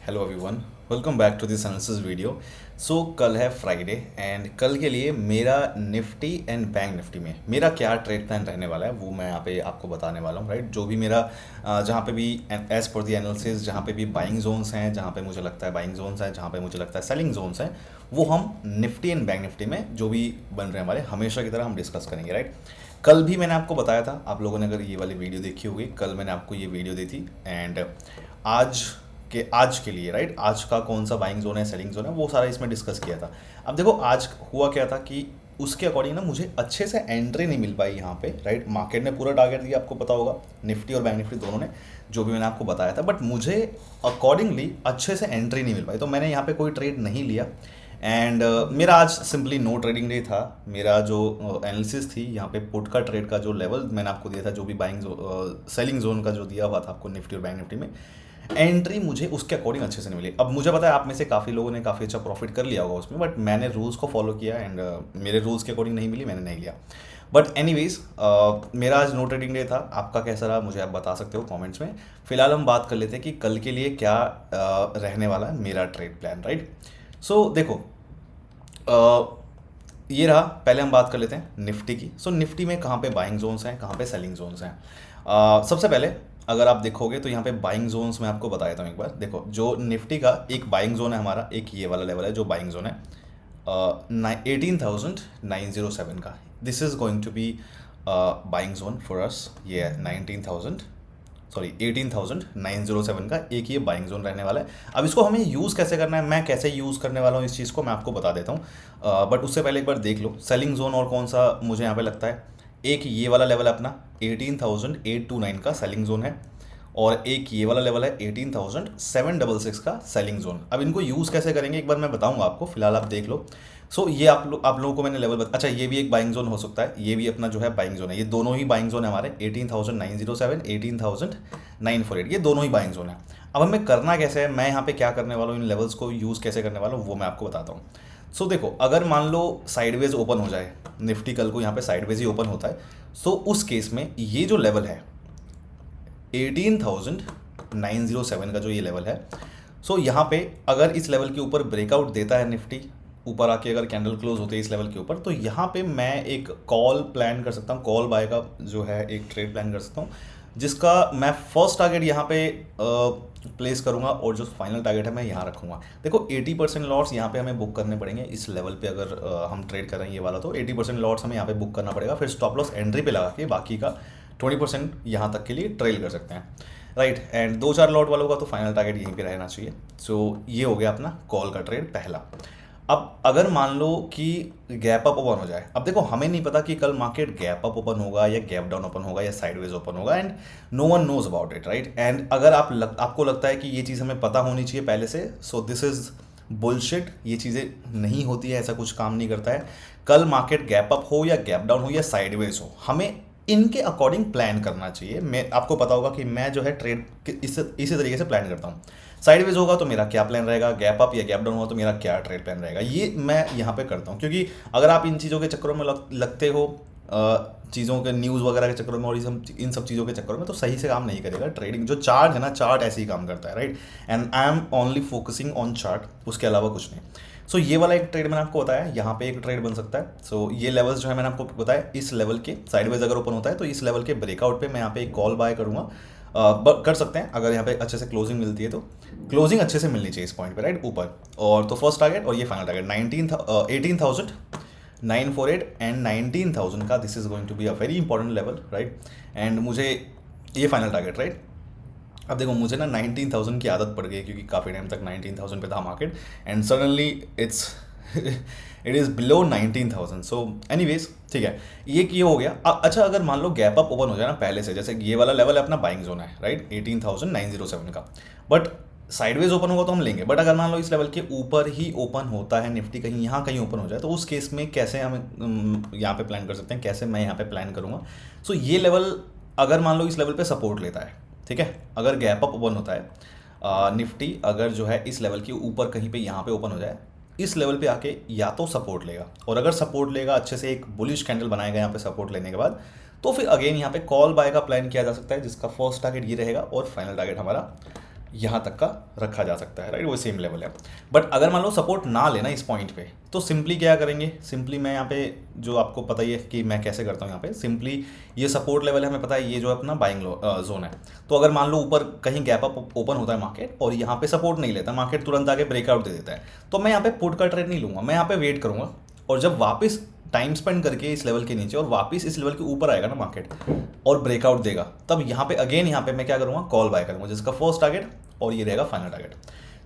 Hello everyone, welcome back to this analysis video. So कल है Friday and कल के लिए मेरा निफ्टी एंड बैंक निफ्टी में मेरा क्या ट्रेड प्लान रहने वाला है वो मैं यहाँ पे आपको बताने वाला हूँ। राइट, जो भी मेरा जहाँ पे भी एज पर दी एनालिसिस जहाँ पे भी बाइंग जोन्स हैं, जहाँ पे मुझे लगता है बाइंग जोन्स हैं, जहाँ पे मुझे लगता है सेलिंग जोन्स हैं, वो हम निफ्टी एंड बैंक निफ्टी में जो भी बन रहे हैं हमारे हमेशा की तरह हम डिस्कस करेंगे। राइट, कल भी मैंने आपको बताया था, आप लोगों ने अगर ये वाली वीडियो देखी होगी, कल मैंने आपको ये वीडियो दी थी एंड आज के लिए राइट, आज का कौन सा बाइंग जोन है सेलिंग जोन है वो सारा इसमें डिस्कस किया था। अब देखो आज हुआ क्या था कि उसके अकॉर्डिंग ना मुझे अच्छे से एंट्री नहीं मिल पाई यहाँ पे। राइट, मार्केट ने पूरा टारगेट दिया, आपको पता होगा, निफ्टी और बैंक निफ्टी दोनों ने, जो भी मैंने आपको बताया था, बट मुझे अकॉर्डिंगली अच्छे से एंट्री नहीं मिल पाई, तो मैंने यहाँ पे कोई ट्रेड नहीं लिया। एंड मेरा आज सिंपली नो ट्रेडिंग डे था। मेरा जो एनालिसिस थी यहाँ पे पुट का ट्रेड का जो लेवल मैंने आपको दिया था, जो भी बाइंग सेलिंग जोन का जो दिया हुआ था आपको निफ्टी और बैंक निफ्टी में, एंट्री मुझे उसके अकॉर्डिंग अच्छे से नहीं मिली। अब मुझे पता है आप में से काफ़ी लोगों ने काफ़ी अच्छा प्रॉफिट कर लिया होगा उसमें, बट मैंने रूल्स को फॉलो किया एंड मेरे रूल्स के अकॉर्डिंग नहीं मिली, मैंने नहीं लिया। बट एनीवेज, मेरा आज नो ट्रेडिंग डे था। आपका कैसा रहा मुझे आप बता सकते हो कमेंट्स में। फिलहाल हम बात कर लेते हैं कि कल के लिए क्या रहने वाला है मेरा ट्रेड प्लान। राइट, सो देखो, ये रहा। पहले हम बात कर लेते हैं निफ्टी की। सो निफ्टी में कहाँ पे बाइंग जोन्स हैं, कहाँ पे सेलिंग जोन्स हैं। सबसे पहले अगर आप देखोगे तो यहाँ पे बाइंग जोन्स मैं आपको बता देता हूँ एक बार। देखो, जो निफ्टी का एक बाइंग जोन है हमारा, एक ये वाला लेवल है जो बाइंग जोन है 18,907 का। This is going to be buying zone for us. ये 18,907 का एक ये बाइंग जोन रहने वाला है। अब इसको हमें यूज़ कैसे करना है, मैं कैसे यूज़ करने वाला हूँ इस चीज़ को मैं आपको बता देता हूँ। बट उससे पहले एक बार देख लो सेलिंग जोन और कौन सा मुझे यहाँ पे लगता है। एक ये वाला लेवल है अपना 18,829 का सेलिंग जोन है, और एक ये वाला लेवल है 18,766 का सेलिंग जोन। अब इनको यूज़ कैसे करेंगे एक बार मैं बताऊंगा आपको, फिलहाल आप देख लो। सो ये आप लोगों को मैंने लेवल अच्छा, ये भी एक बाइंग जोन हो सकता है, ये भी अपना जो है बाइंग जोन है। ये दोनों ही बाइंग जोन है हमारे 18,907, 18,948, ये दोनों ही बाइंग जोन है। अब हमें करना कैसे है, मैं यहाँ पे क्या करने वाला हूँ, इन लेवल्स को यूज़ कैसे करने वाला हूँ वो मैं आपको बताता हूँ। सो देखो, अगर मान लो साइडवेज ओपन हो जाए, निफ्टी कल को यहाँ पे साइडवेज ही ओपन होता है, सो उस केस में ये जो लेवल है 18,907 का जो ये लेवल है, सो यहाँ पे अगर इस लेवल के ऊपर ब्रेकआउट देता है निफ्टी, ऊपर आके अगर कैंडल क्लोज होते हैं इस लेवल के ऊपर, तो यहाँ पे मैं एक कॉल प्लान कर सकता हूँ, कॉल बाय का जो है एक ट्रेड प्लान कर सकता हूँ, जिसका मैं फर्स्ट टारगेट यहाँ पे प्लेस करूँगा और जो फाइनल टारगेट है मैं यहाँ रखूँगा। देखो 80% लॉट्स यहाँ पे हमें बुक करने पड़ेंगे इस लेवल पे। अगर हम ट्रेड कर रहे हैं ये वाला, तो 80% लॉट्स हमें यहाँ पे बुक करना पड़ेगा, फिर स्टॉप लॉस एंट्री पे लगा के बाकी का 20% यहाँ तक के लिए ट्रेल कर सकते हैं। राइट, एंड 2-4 लॉट वालों का तो फाइनल टारगेट यहीं पे रहना चाहिए। सो ये हो गया अपना कॉल का ट्रेड पहला। अब अगर मान लो कि गैप अप ओपन हो जाए, अब देखो हमें नहीं पता कि कल मार्केट गैप अप ओपन होगा या गैप डाउन ओपन होगा या साइडवेज ओपन होगा, and no one knows about it. Right, and अगर आपको लगता है कि ये चीज़ हमें पता होनी चाहिए पहले से, सो दिस इज बुलशिट। ये चीज़ें नहीं होती है, ऐसा कुछ काम नहीं करता है। कल मार्केट गैप अप हो या गैप डाउन हो या साइडवेज हो, हमें इनके अकॉर्डिंग प्लान करना चाहिए। मैं आपको पता होगा कि मैं जो है ट्रेड इसी तरीके से प्लान करता हूँ। साइडवेज होगा तो मेरा क्या प्लान रहेगा, गैप अप या गैप डाउन होगा तो मेरा क्या ट्रेड प्लान रहेगा, ये मैं यहाँ पे करता हूँ। क्योंकि अगर आप इन चीज़ों के चक्करों में लगते हो, चीज़ों के न्यूज़ वगैरह के चक्करों में और इन सब चीज़ों के चक्करों में, तो सही से काम नहीं करेगा ट्रेडिंग। जो चार्ट है ना, चार्ट ऐसे ही काम करता है। Right, and I am only focusing on chart, उसके अलावा कुछ नहीं। सो ये वाला एक ट्रेड मैंने आपको बताया, यहाँ पे एक ट्रेड बन सकता है। सो ये लेवल्स जो है मैंने आपको बताया, इस लेवल के साइडवेज अगर ओपन होता है तो इस लेवल के ब्रेकआउट पे मैं यहाँ पे एक कॉल बाय करूँगा। कर सकते हैं अगर यहाँ पे अच्छे से क्लोजिंग मिलती है, तो क्लोजिंग अच्छे से मिलनी चाहिए इस पॉइंट पे। राइट, ऊपर, और तो फर्स्ट टारगेट और ये फाइनल टारगेट 18,948 एंड 19,000 का, this is going to be a very important level. Right, and मुझे ये फाइनल टारगेट। राइट, अब देखो मुझे ना 19,000 की आदत पड़ गई, क्योंकि काफ़ी टाइम तक 19,000 पे था market, and suddenly it's it is below 19,000। So anyways, ठीक है, ये हो गया। अच्छा, अगर मान लो गैप अप ओपन हो जाए ना पहले से, जैसे ये वाला लेवल है अपना बाइंग जोन है, राइट, 18,907 का, बट साइडवेज ओपन होगा तो हम लेंगे। बट अगर मान लो इस लेवल के ऊपर ही ओपन होता है निफ्टी, कहीं यहाँ कहीं ओपन हो जाए, तो उस केस में कैसे हम यहाँ पे प्लान कर सकते हैं, कैसे मैं यहाँ पे प्लान करूँगा। सो ये लेवल अगर मान लो इस लेवल पे सपोर्ट लेता है, ठीक है, अगर गैप अप ओपन होता है निफ्टी, अगर जो है इस लेवल के ऊपर कहीं पे यहाँ पे ओपन हो जाए, इस लेवल पे आके या तो सपोर्ट लेगा, और अगर सपोर्ट लेगा अच्छे से, एक बुलिश कैंडल बनाएगा यहाँ पे सपोर्ट लेने के बाद, तो फिर अगेन यहाँ पे कॉल बाय का प्लान किया जा सकता है, जिसका फर्स्ट टारगेट ये रहेगा और फाइनल टारगेट हमारा यहाँ तक का रखा जा सकता है, राइट, वो सेम लेवल है। बट अगर मान लो सपोर्ट ना लेना इस पॉइंट पे, तो सिंपली क्या करेंगे, सिंपली मैं यहाँ पे जो आपको पता ही है कि मैं कैसे करता हूँ, यहाँ पे सिंपली ये सपोर्ट लेवल है, हमें पता है ये जो अपना बाइंग जोन है। तो अगर मान लो ऊपर कहीं गैप अप ओपन होता है मार्केट और यहाँ पे सपोर्ट नहीं लेता, मार्केट तुरंत आके ब्रेकआउट दे देता है, तो मैं यहाँ पे पुट का ट्रेड नहीं लूँगा, मैं यहाँ पे वेट करूँगा। और जब वापस टाइम स्पेंड करके इस लेवल के नीचे और वापस इस लेवल के ऊपर आएगा ना मार्केट और ब्रेकआउट देगा, तब यहाँ पे अगेन यहाँ पे मैं क्या करूँगा, कॉल बाय करूँगा, जिसका फर्स्ट टारगेट और ये रहेगा फाइनल टारगेट।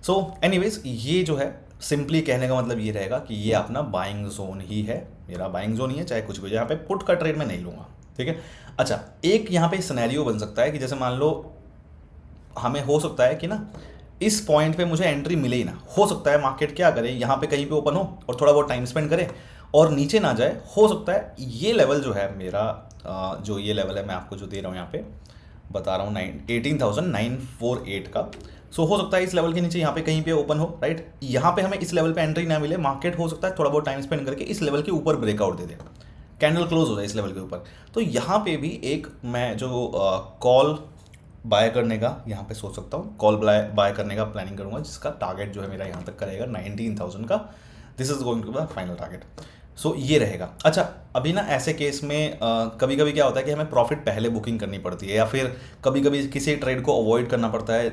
सो एनीवेज ये जो है सिंपली कहने का मतलब ये रहेगा कि ये अपना बाइंग जोन ही है, मेरा बाइंग जोन ही है, चाहे कुछ भी। यहाँ पे पुट का ट्रेड मैं नहीं लूँगा, ठीक है। अच्छा, एक यहाँ पे सिनेरियो बन सकता है कि जैसे मान लो हमें हो सकता है कि ना इस पॉइंट पे मुझे एंट्री मिले ही ना, हो सकता है मार्केट क्या करे, यहाँ पे कहीं पे ओपन हो और थोड़ा बहुत टाइम स्पेंड करे और नीचे ना जाए। हो सकता है ये लेवल जो है मेरा जो ये लेवल है मैं आपको जो दे रहा हूँ यहाँ पे बता रहा हूँ 18,948 का। सो हो सकता है इस लेवल के नीचे यहाँ पे कहीं पे ओपन हो, राइट, यहाँ पे हमें इस लेवल पे एंट्री ना मिले, मार्केट हो सकता है थोड़ा बहुत टाइम स्पेंड करके इस लेवल के ऊपर ब्रेकआउट दे दे, कैंडल क्लोज हो जाए इस लेवल के ऊपर। तो यहाँ पे भी एक मैं जो कॉल बाय करने का यहाँ पे सोच सकता हूँ, कॉल बाय करने का प्लानिंग करूँगा, जिसका टारगेट जो है मेरा यहाँ तक का रहेगा 19,000 का। This is going to the final target. So ये रहेगा। अच्छा, अभी ना ऐसे केस में कभी कभी क्या होता है कि हमें प्रॉफिट पहले बुकिंग करनी पड़ती है, या फिर कभी कभी किसी ट्रेड को अवॉइड करना पड़ता है।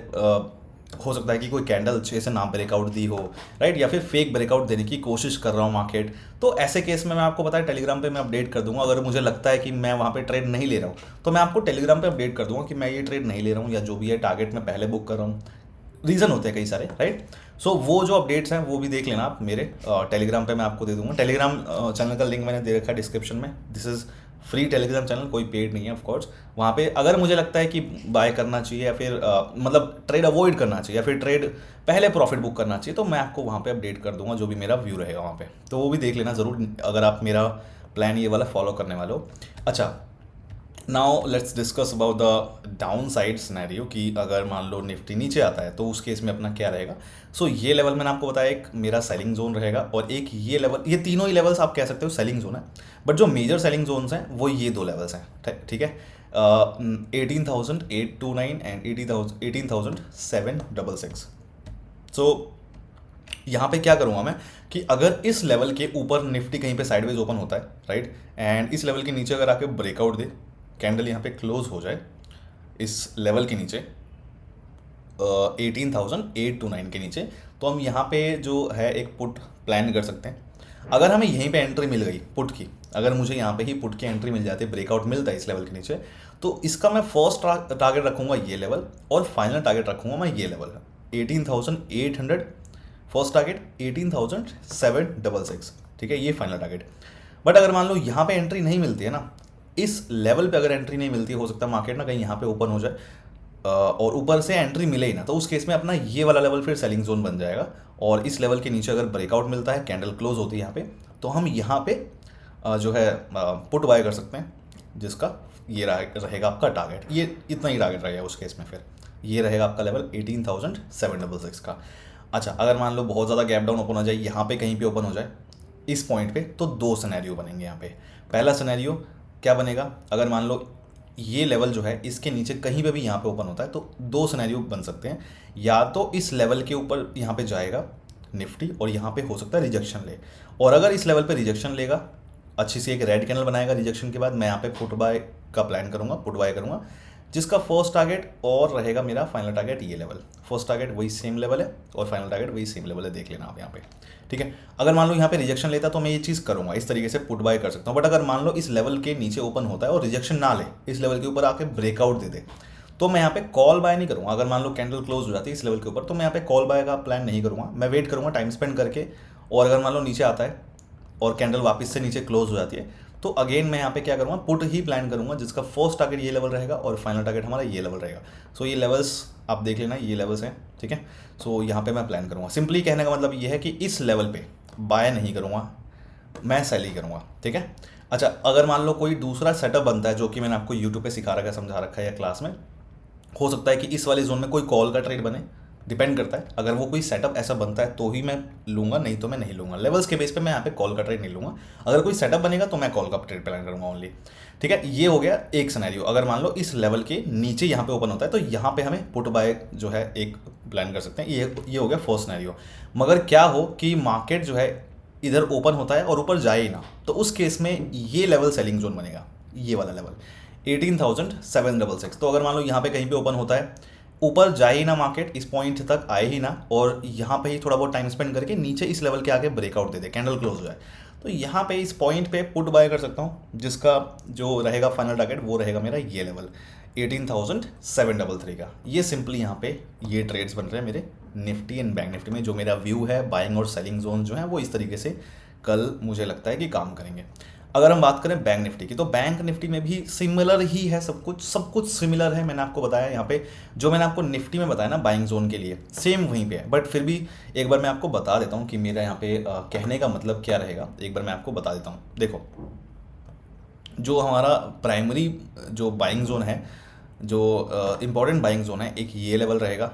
हो सकता है कि कोई कैंडल अच्छे से ना ब्रेकआउट दी हो, राइट, या फिर फेक ब्रेकआउट देने की कोशिश कर रहा हूँ मार्केट। तो ऐसे केस में मैं आपको पता है टेलीग्राम पे मैं अपडेट कर दूंगा। अगर मुझे लगता है कि मैं वहाँ पे ट्रेड नहीं ले रहा हूँ तो मैं आपको टेलीग्राम पे अपडेट कर दूंगा कि मैं ये ट्रेड नहीं ले रहा हूँ, या जो भी है टारगेट मैं पहले बुक कर रहा हूँ। रीज़न होते हैं कई सारे, राइट। सो वो जो अपडेट्स हैं वो भी देख लेना आप मेरे टेलीग्राम पे मैं आपको दे दूंगा। टेलीग्राम चैनल का लिंक मैंने दे रखा है डिस्क्रिप्शन में। This is free Telegram channel, कोई पेड नहीं है ऑफ कोर्स। वहाँ पे अगर मुझे लगता है कि बाय करना चाहिए या फिर मतलब ट्रेड अवॉइड करना चाहिए या फिर ट्रेड पहले प्रॉफिट बुक करना चाहिए, तो मैं आपको वहाँ पे अपडेट कर दूंगा जो भी मेरा व्यू रहेगा वहाँ पे। तो वो भी देख लेना ज़रूर अगर आप मेरा प्लान ये वाला फॉलो करने वाले हो। अच्छा, now let's discuss about the down side scenario कि अगर मान लो निफ्टी नीचे आता है तो उस केस में अपना क्या रहेगा। सो ये लेवल मैंने आपको बताया एक मेरा सेलिंग जोन रहेगा, और एक ये लेवल, ये तीनों ही लेवल्स आप कह सकते हो सेलिंग जोन है। बट जो मेजर सेलिंग जोन्स हैं वो ये दो लेवल्स हैं, ठीक है। 18,829 एंड 18,766। सो यहाँ पे क्या करूँगा मैं कि अगर इस लेवल के ऊपर निफ्टी कहीं पे साइडवेज ओपन होता है, राइट, एंड इस लेवल के नीचे अगर आके ब्रेकआउट दे, कैंडल यहाँ पे क्लोज हो जाए इस लेवल के नीचे 18,829 के नीचे, तो हम यहाँ पे जो है एक पुट प्लान कर सकते हैं। अगर हमें यहीं पे एंट्री मिल गई पुट की, अगर मुझे यहाँ पे ही पुट की एंट्री मिल जाती है, ब्रेकआउट मिलता है इस लेवल के नीचे, तो इसका मैं फर्स्ट टारगेट रखूँगा ये लेवल, और फाइनल टारगेट रखूँगा मैं ये लेवल 18,800, फर्स्ट टारगेट 18,766, ठीक है, ये फाइनल टारगेट। बट अगर मान लो यहाँ पे एंट्री नहीं मिलती है ना, इस लेवल पे अगर एंट्री नहीं मिलती है, हो सकता है मार्केट ना कहीं यहाँ पे ओपन हो जाए और ऊपर से एंट्री मिले ही ना, तो उस केस में अपना ये वाला लेवल फिर सेलिंग जोन बन जाएगा। और इस लेवल के नीचे अगर ब्रेकआउट मिलता है, कैंडल क्लोज होती है यहाँ पे, तो हम यहाँ पे जो है पुट बाय कर सकते हैं, जिसका ये रहेगा आपका टारगेट। ये इतना ही टारगेट रहेगा उस केस में, फिर ये रहेगा आपका लेवल 18,766 का। अच्छा, अगर मान लो बहुत ज़्यादा गैप डाउन ओपन हो जाए, यहाँ पे कहीं पे ओपन हो जाए इस पॉइंट पे, तो दो सिनेरियो बनेंगे यहाँ पे। पहला सिनेरियो क्या बनेगा, अगर मान लो ये लेवल जो है इसके नीचे कहीं पे भी यहाँ पे ओपन होता है, तो दो सिनेरियो बन सकते हैं। या तो इस लेवल के ऊपर यहाँ पे जाएगा निफ्टी और यहाँ पे हो सकता है रिजेक्शन ले, और अगर इस लेवल पे रिजेक्शन लेगा, अच्छी सी एक रेड कैंडल बनाएगा रिजेक्शन के बाद, मैं यहाँ पे पुट बाय का प्लान करूँगा, पुट बाय करूँगा, जिसका फर्स्ट टारगेट और रहेगा मेरा फाइनल टारगेट ये लेवल। फर्स्ट टारगेट वही सेम लेवल है और फाइनल टारगेट वही सेम लेवल है, देख लेना आप यहाँ पे, ठीक है। अगर मान लो यहाँ पे रिजेक्शन लेता तो मैं ये चीज़ करूँगा, इस तरीके से पुट बाय कर सकता हूँ। बट अगर मान लो इस लेवल के नीचे ओपन होता है और रिजेक्शन ना ले, इस लेवल के ऊपर आके ब्रेकआउट दे दे, तो मैं यहाँ पे कॉल बाय नहीं करूँगा। अगर मान लो कैंडल क्लोज हो जाती है इस लेवल के ऊपर, तो मैं यहाँ पे कॉल बाय का प्लान नहीं करूँगा, मैं वेट करूँगा टाइम स्पेंड करके। और अगर मान लो नीचे आता है और कैंडल वापस से नीचे क्लोज हो जाती है, तो अगेन मैं यहाँ पे क्या करूँगा, पुट ही प्लान करूँगा, जिसका फर्स्ट टारगेट ये लेवल रहेगा और फाइनल टारगेट हमारा ये लेवल रहेगा। सो ये लेवल्स आप देख लेना, ये लेवल्स हैं, ठीक है। सो यहाँ पे मैं प्लान करूँगा। सिंपली कहने का मतलब ये है कि इस लेवल पे बाय नहीं करूँगा, मैं सेल ही करूँगा, ठीक है। अच्छा, अगर मान लो कोई दूसरा सेटअप बनता है जो कि मैंने आपको यूट्यूब पे सिखा रखा है, समझा रखा है या क्लास में, हो सकता है कि इस वाली जोन में कोई कॉल का ट्रेड बने, डिपेंड करता है, अगर वो कोई सेटअप ऐसा बनता है तो ही मैं लूँगा, नहीं तो मैं नहीं लूँगा। लेवल्स के बेस पे मैं यहाँ पे कॉल का ट्रेड नहीं लूँगा, अगर कोई सेटअप बनेगा तो मैं कॉल का ट्रेड प्लान करूँगा ओनली। ठीक है, ये हो गया एक सिनेरियो। अगर मान लो इस लेवल के नीचे यहाँ पे ओपन होता है तो यहाँ पे हमें पुट बाय जो है एक प्लान कर सकते हैं, ये हो गया फर्स्ट सिनेरियो। मगर क्या हो कि मार्केट जो है इधर ओपन होता है और ऊपर जाए ही ना, तो उस केस में ये लेवल सेलिंग जोन बनेगा, ये वाला लेवल 18,766। तो अगर मान लो यहाँ पे कहीं पे ओपन होता है, ऊपर जाए ही ना मार्केट, इस पॉइंट तक आए ही ना, और यहाँ पे ही थोड़ा बहुत टाइम स्पेंड करके नीचे इस लेवल के आगे ब्रेकआउट दे दे, कैंडल क्लोज हो जाए, तो यहाँ पे इस पॉइंट पे पुट बाय कर सकता हूँ, जिसका जो रहेगा फाइनल टारगेट वो रहेगा मेरा ये लेवल 18,733 का। ये सिंपली यहाँ पे ये ट्रेड्स बन रहे हैं मेरे निफ्टी एंड बैंक निफ्टी में। जो मेरा व्यू है बाइंग और सेलिंग जोन जो है वो इस तरीके से कल मुझे लगता है कि काम करेंगे। अगर हम बात करें बैंक निफ्टी की, तो बैंक निफ्टी में भी सिमिलर ही है, सब कुछ सिमिलर है। मैंने आपको बताया यहाँ पे, जो मैंने आपको निफ्टी में बताया ना बाइंग जोन के लिए, सेम वहीं पे है, बट फिर भी एक बार मैं आपको बता देता हूँ कि मेरा यहाँ पे कहने का मतलब क्या रहेगा। एक बार मैं आपको बता देता हूँ। देखो, जो हमारा प्राइमरी जो बाइंग जोन है, जो इम्पॉर्टेंट बाइंग जोन है, एक ये लेवल रहेगा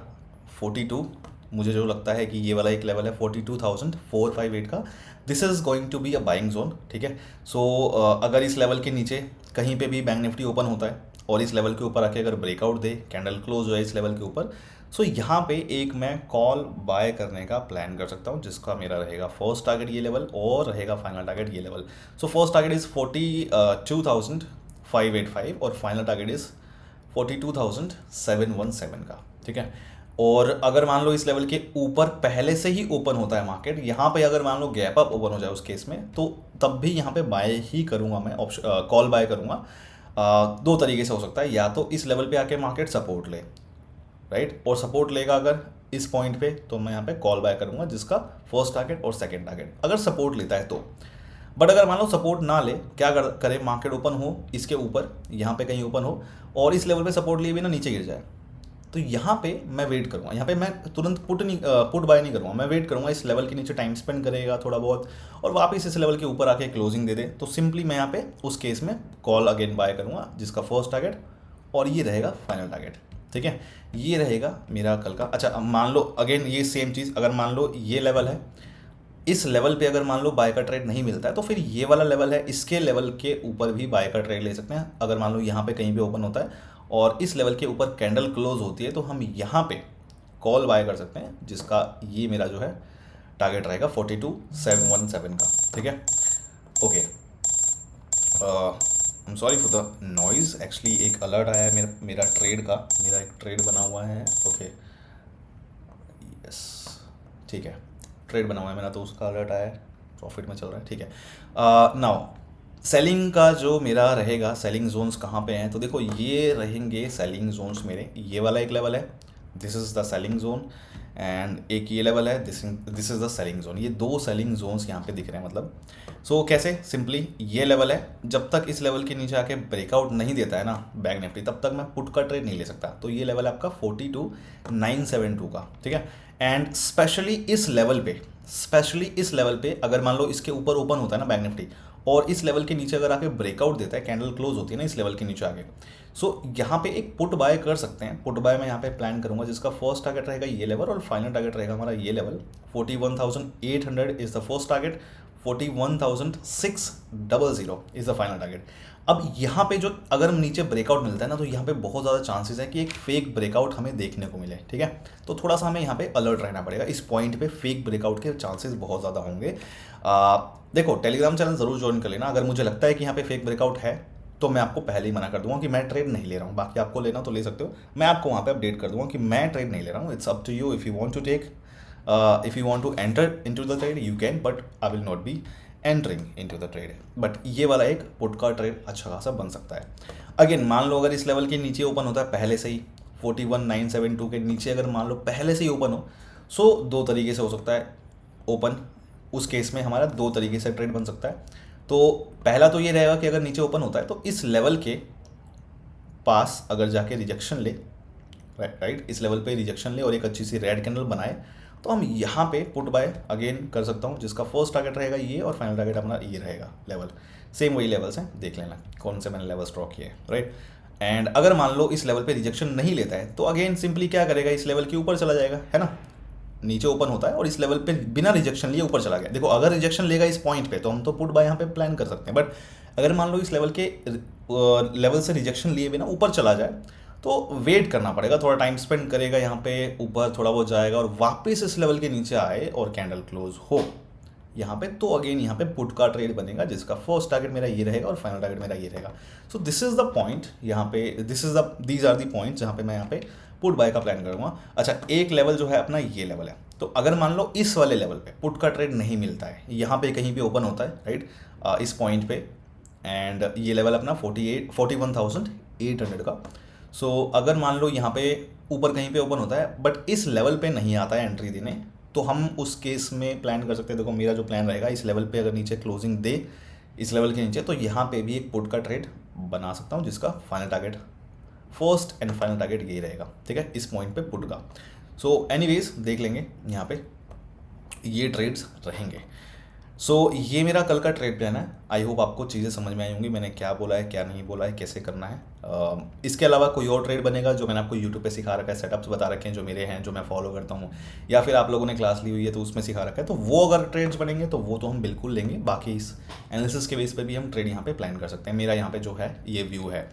42, मुझे जो लगता है कि ये वाला एक लेवल है 42,458 का, this is going to be a buying zone. ठीक है, सो अगर इस लेवल के नीचे कहीं पे भी बैंक निफ्टी ओपन होता है और इस लेवल के ऊपर आके अगर ब्रेकआउट दे, कैंडल क्लोज हो है इस लेवल के ऊपर, सो यहाँ पे एक मैं कॉल बाय करने का प्लान कर सकता हूँ, जिसका मेरा रहेगा फर्स्ट टारगेट ये लेवल और रहेगा फाइनल टारगेट ये level. So first target is 42,585 और फाइनल टारगेट इज़ 42,717 का। ठीक है, और अगर मान लो इस लेवल के ऊपर पहले से ही ओपन होता है मार्केट, यहाँ पे अगर मान लो गैप अप ओपन हो जाए उस केस में, तो तब भी यहाँ पे बाय ही करूँगा मैं, ऑप्शन कॉल बाय करूँगा। दो तरीके से हो सकता है, या तो इस लेवल पे आके मार्केट सपोर्ट ले, राइट, और सपोर्ट लेगा अगर इस पॉइंट पे, तो मैं यहाँ पे कॉल बाय करूँगा, जिसका फर्स्ट टारगेट और सेकेंड टारगेट अगर सपोर्ट लेता है तो। बट अगर मान लो सपोर्ट ना ले, क्या करे, मार्केट ओपन हो इसके ऊपर, यहाँ पे कहीं ओपन हो और इस लेवल पे सपोर्ट लिए भी ना नीचे गिर जाए, तो यहाँ पे मैं वेट करूँगा। यहाँ पे मैं तुरंत पुट बाय नहीं करूँगा, मैं वेट करूँगा, इस लेवल के नीचे टाइम स्पेंड करेगा थोड़ा बहुत और वापस इस लेवल के ऊपर आके क्लोजिंग दे दे, तो सिंपली मैं यहाँ पे उस केस में कॉल अगेन बाय करूँगा, जिसका फर्स्ट टारगेट और ये रहेगा फाइनल टारगेट। ठीक है, ये रहेगा मेरा कल का। अच्छा, मान लो अगेन ये सेम चीज़, अगर मान लो ये लेवल है, इस लेवल पे अगर मान लो बाय का ट्रेड नहीं मिलता है, तो फिर ये वाला लेवल है, इसके लेवल के ऊपर भी बाय का ट्रेड ले सकते हैं। अगर मान लो यहाँ पे कहीं भी ओपन होता है और इस लेवल के ऊपर कैंडल क्लोज होती है, तो हम यहाँ पे कॉल बाय कर सकते हैं, जिसका ये मेरा जो है टारगेट रहेगा 42,717 का। ठीक है, okay, I am sorry for the noise, actually एक अलर्ट आया है मेरा ट्रेड का, मेरा एक ट्रेड बना हुआ है। ओके, यस, ठीक है, ट्रेड बना हुआ है मेरा, तो उसका अलर्ट आया है, प्रॉफिट में चल रहा है। ठीक है, नाउ सेलिंग का जो मेरा रहेगा, सेलिंग जोन्स कहाँ पे हैं, तो देखो ये रहेंगे सेलिंग जोन्स मेरे, ये वाला एक लेवल है, this is the selling zone, and एक ये लेवल है, this is the selling zone. ये दो सेलिंग जोन्स यहाँ पे दिख रहे हैं, मतलब सो कैसे, सिंपली ये लेवल है, जब तक इस लेवल के नीचे आके ब्रेकआउट नहीं देता है ना बैंक निफ्टी, तब तक मैं पुट का ट्रेड नहीं ले सकता। तो ये लेवल है आपका 42,972 का। ठीक है, एंड स्पेशली इस लेवल पे अगर मान लो इसके ऊपर ओपन होता है ना बैंक निफ्टी और इस लेवल के नीचे अगर आके ब्रेकआउट देता है, कैंडल क्लोज होती है ना इस लेवल के नीचे आके, सो यहाँ पे एक पुट बाय कर सकते हैं। पुट बाय मैं यहाँ पे प्लान करूँगा, जिसका फर्स्ट टारगेट रहेगा ये लेवल और फाइनल टारगेट रहेगा हमारा ये level 41,800 is the first target, 41,600 is the final target. अब यहाँ पे जो अगर नीचे ब्रेकआउट मिलता है ना, तो यहाँ पे बहुत ज़्यादा चांसेस है कि एक फेक ब्रेकआउट हमें देखने को मिले। ठीक है, तो थोड़ा सा हमें यहाँ पे अलर्ट रहना पड़ेगा, इस पॉइंट पे फेक ब्रेकआउट के चांसेस बहुत ज़्यादा होंगे। देखो, टेलीग्राम चैनल ज़रूर ज्वाइन कर लेना, अगर मुझे लगता है कि यहाँ पे फेक ब्रेकआउट है तो मैं आपको पहले ही मना कर दूंगा कि मैं ट्रेड नहीं ले रहा हूँ। बाकी आपको लेना तो ले सकते हो, मैं आपको वहाँ पे अपडेट कर दूंगा कि मैं ट्रेड नहीं ले रहा हूँ। It's up to you, if you want to take, if you want to enter into the trade you can, but I will not be entering into the trade. But ये वाला एक पुट का trade अच्छा खासा बन सकता है। Again मान लो अगर इस लेवल के नीचे ओपन होता है पहले से ही, 41,972 के नीचे अगर मान लो पहले से ही ओपन हो, सो दो तरीके से हो सकता है ओपन, उस केस में हमारा दो तरीके से ट्रेड बन सकता है। तो पहला तो ये रहेगा कि अगर नीचे ओपन होता है तो इस लेवल के पास अगर जाके रिजेक्शन ले, राइट, इस लेवल पे रिजेक्शन ले और एक अच्छी सी रेड कैंडल बनाए, तो हम यहाँ पे पुट बाय अगेन कर सकता हूँ, जिसका फर्स्ट टारगेट रहेगा ये और फाइनल टारगेट हमारा ये रहेगा लेवल। सेम वही लेवल्स हैं, देख लेना कौन से मैंने लेवल्स ड्रॉ किए, राइट। एंड अगर मान लो इस लेवल पे रिजेक्शन नहीं लेता है तो अगेन सिंपली क्या करेगा, इस लेवल के ऊपर चला जाएगा, है ना। नीचे ओपन होता है और इस लेवल पे बिना रिजेक्शन लिए ऊपर चला गया। देखो अगर रिजेक्शन लेगा इस पॉइंट पे तो हम तो पुट बाय यहाँ पे प्लान कर सकते हैं, बट अगर मान लो इस लेवल के लेवल से रिजेक्शन लिए बिना ऊपर चला जाए तो वेट करना पड़ेगा, थोड़ा टाइम स्पेंड करेगा यहाँ पे, ऊपर थोड़ा बहुत जाएगा और वापस इस लेवल के नीचे आए और कैंडल क्लोज हो यहाँ पे, तो अगेन यहाँ पे पुट का ट्रेड बनेगा जिसका फर्स्ट टारगेट मेरा ये रहेगा और फाइनल टारगेट मेरा ये रहेगा। So this is the point यहाँ पे, दीज आर द पॉइंट्स जहाँ पे मैं यहाँ पे पुट बाय का प्लान करूँगा। अच्छा, एक लेवल जो है अपना ये लेवल है, तो अगर मान लो इस वाले लेवल पे पुट का ट्रेड नहीं मिलता है, यहाँ पे कहीं भी ओपन होता है राइट, इस पॉइंट पे, एंड ये लेवल अपना 41,800 का। सो अगर मान लो यहाँ पे ऊपर कहीं पे ओपन होता है बट इस लेवल पे नहीं आता है एंट्री देने, तो हम उस केस में प्लान कर सकते हैं। देखो मेरा जो प्लान रहेगा, इस लेवल पे अगर नीचे क्लोजिंग दे इस लेवल के नीचे, तो यहाँ पे भी एक पुट का ट्रेड बना सकता हूँ जिसका final target, first and final target यही रहेगा, ठीक है, इस पॉइंट पे पुट का। सो एनीवेज देख लेंगे यहाँ पे ये ट्रेड्स रहेंगे। सो ये मेरा कल का ट्रेड प्लान है। आई होप आपको चीज़ें समझ में आई होंगी, मैंने क्या बोला है क्या नहीं बोला है, कैसे करना है। इसके अलावा कोई और ट्रेड बनेगा जो मैंने आपको यूट्यूब पे सिखा रखा है, सेटअप्स बता रखे हैं जो मेरे हैं, जो मैं फॉलो करता हूँ, या फिर आप लोगों ने क्लास ली हुई है तो उसमें सिखा रखा है, तो वो अगर ट्रेड्स बनेंगे तो वो तो हम बिल्कुल लेंगे। बाकी इस एनालिसिस के बेस पे भी हम ट्रेड यहाँ पे प्लान कर सकते हैं। मेरा यहाँ पे जो है ये व्यू है।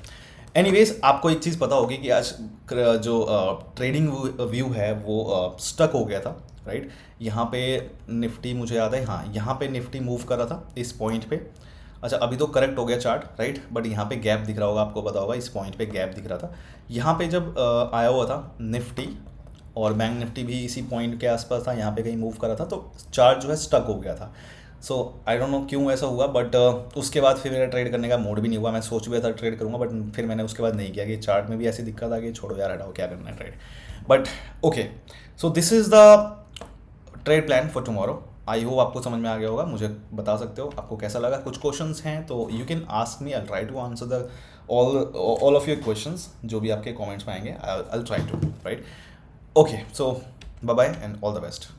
एनीवेज आपको एक चीज़ पता होगी कि आज जो ट्रेडिंग व्यू है वो स्टक हो गया था राइट। यहाँ पे निफ्टी मुझे याद है, हाँ यहाँ पे निफ्टी मूव कर रहा था इस पॉइंट पे। अच्छा अभी तो करेक्ट हो गया चार्ट राइट, बट यहाँ पे गैप दिख रहा होगा, आपको पता होगा इस पॉइंट पे गैप दिख रहा था। यहाँ पे जब आया हुआ था निफ्टी, और बैंक निफ्टी भी इसी पॉइंट के आसपास था, यहाँ पे कहीं मूव कर रहा था, तो चार्ट जो है स्टक हो गया था। सो आई डोंट नो क्यों ऐसा हुआ, बट उसके बाद फिर मेरा ट्रेड करने का मूड भी नहीं हुआ। मैं सोच भी था ट्रेड करूँगा, बट फिर मैंने उसके बाद नहीं किया कि चार्ट में भी ऐसी दिक्कत आ गई, छोड़ो यार हटाओ क्या करना है trade. But okay, so this is the trade plan for tomorrow. I hope आपको समझ में आ गया होगा। मुझे बता सकते हो आपको कैसा लगा। कुछ क्वेश्चंस हैं तो you can ask me, I try to answer the all of your questions जो भी आपके कमेंट्स में आएंगे, I try to write. Okay, so bye bye and all the best.